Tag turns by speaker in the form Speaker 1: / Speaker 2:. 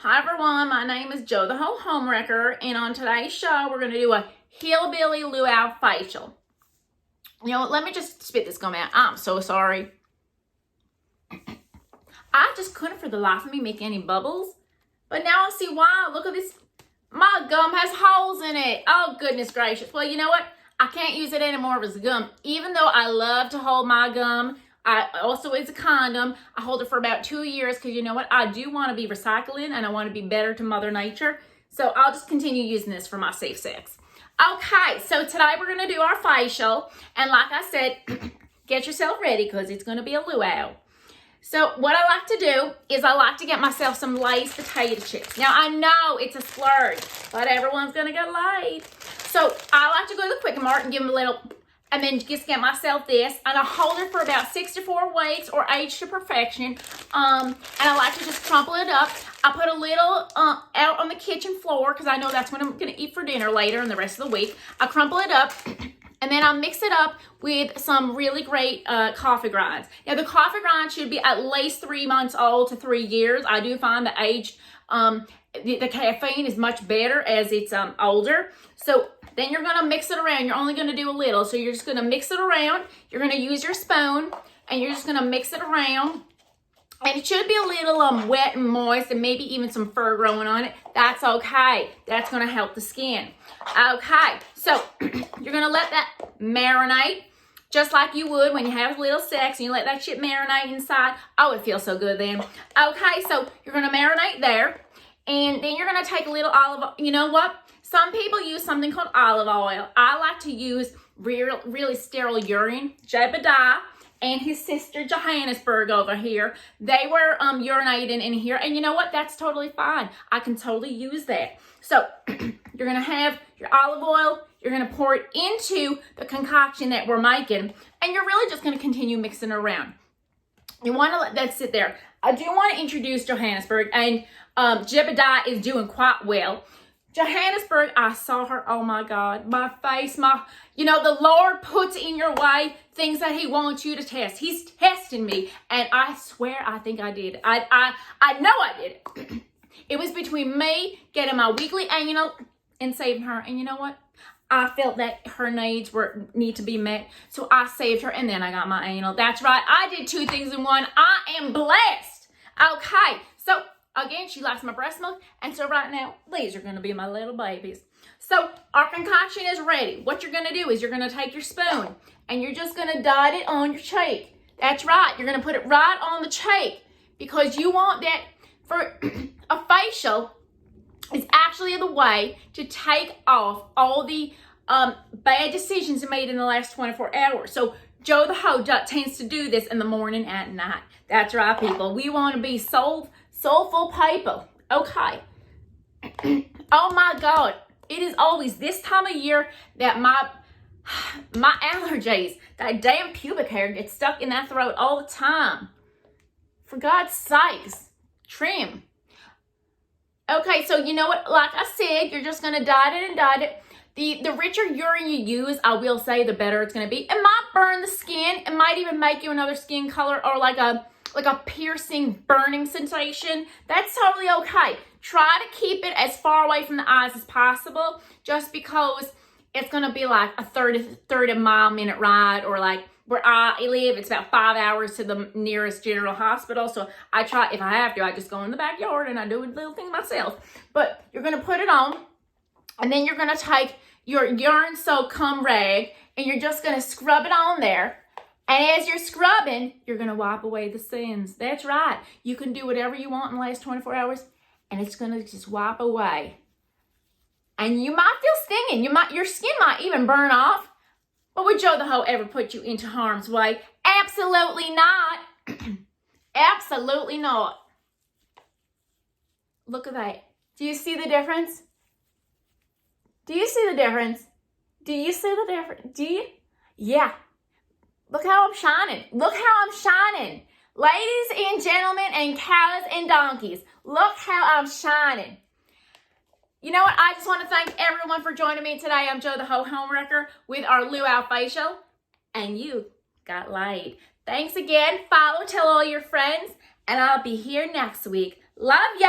Speaker 1: Hi everyone, my name is Jo the Ho Homewrecker, and on today's show we're going to do a Hillbilly Luau facial. You know what, let me just spit this gum out. I'm so sorry. I just couldn't for the life of me make any bubbles, but now I see why. Look at this, my gum has holes in it. Oh goodness gracious. Well, you know what, I can't use it anymore as gum, even though I love to hold my gum. I also, it's a condom. I hold it for about 2 years because you know what? I do want to be recycling and I want to be better to Mother Nature. So I'll just continue using this for my safe sex. Okay, so today we're going to do our facial. And like I said, get yourself ready because it's going to be a luau. So what I like to do is I like to get myself some Lay's potato chips. Now I know it's a splurge, but everyone's going to get laid. So I like to go to the Quick Mart and give them a little... And then just get myself this, and I hold it for about 6 to 4 weeks or age to perfection. And I like to just crumple it up. I put a little out on the kitchen floor because I know that's what I'm going to eat for dinner later and the rest of the week. I crumple it up, and then I mix it up with some really great coffee grinds. Now, the coffee grind should be at least 3 months old to 3 years. I do find the age, the caffeine is much better as it's older. So then you're going to mix it around. You're only going to do a little. So you're just going to mix it around. You're going to use your spoon and you're just going to mix it around. And it should be a little wet and moist and maybe even some fur growing on it. That's okay. That's going to help the skin. Okay, so you're going to let that marinate just like you would when you have a little sex and you let that shit marinate inside. Oh, it feels so good then. Okay, so you're going to marinate there. And then you're going to take a little olive, you know what? Some people use something called olive oil. I like to use really sterile urine. Jebediah and his sister Johannesburg over here, they were urinating in here. And you know what? That's totally fine. I can totally use that. So you're going to have your olive oil. You're going to pour it into the concoction that we're making. And you're really just going to continue mixing it around. You want to let that sit there. I do want to introduce Johannesburg, and Jebediah is doing quite well. Johannesburg, I saw her, oh my God, my face, you know, the Lord puts in your way things that he wants you to test. He's testing me, and I swear I think I did. I know I did it. It was between me getting my weekly annual and saving her, and you know what? I felt that her needs need to be met, so I saved her, and then I got my anal. That's right, I did 2 things in one. I am blessed. Okay, so again, she likes my breast milk, and so right now, these are going to be my little babies. So our concoction is ready. What you're going to do is you're going to take your spoon, and you're just going to dot it on your cheek. That's right, you're going to put it right on the cheek, because you want that for a facial. Is actually the way to take off all the bad decisions you made in the last 24 hours. So Jo the Ho tends to do this in the morning and night. That's right, people. We want to be soulful people. Okay. Oh my God. It is always this time of year that my allergies, that damn pubic hair gets stuck in that throat all the time. For God's sakes, trim. Okay, so you know what? Like I said, you're just going to dot it and dot it. The richer urine you use, I will say, the better it's going to be. It might burn the skin. It might even make you another skin color or like a piercing, burning sensation. That's totally okay. Try to keep it as far away from the eyes as possible, just because it's going to be like a 30 mile minute ride, or like where I live, it's about 5 hours to the nearest general hospital. So I try, if I have to, I just go in the backyard and I do a little thing myself. But you're going to put it on, and then you're going to take your urine soaked cum rag, and you're just going to scrub it on there. And as you're scrubbing, you're going to wipe away the sins. That's right. You can do whatever you want in the last 24 hours, and it's going to just wipe away. And you might feel stinging. Your skin might even burn off. But would Jo the Ho ever put you into harm's way? Absolutely not. Absolutely not. Look at that. Do you see the difference? Do you see the difference? Do you see the difference? Do you? Yeah. Look how I'm shining. Look how I'm shining. Ladies and gentlemen and cows and donkeys, look how I'm shining. You know what? I just want to thank everyone for joining me today. I'm Jo the Ho Homewrecker with our Luau facial, and you got laid. Thanks again. Follow, tell all your friends, and I'll be here next week. Love ya!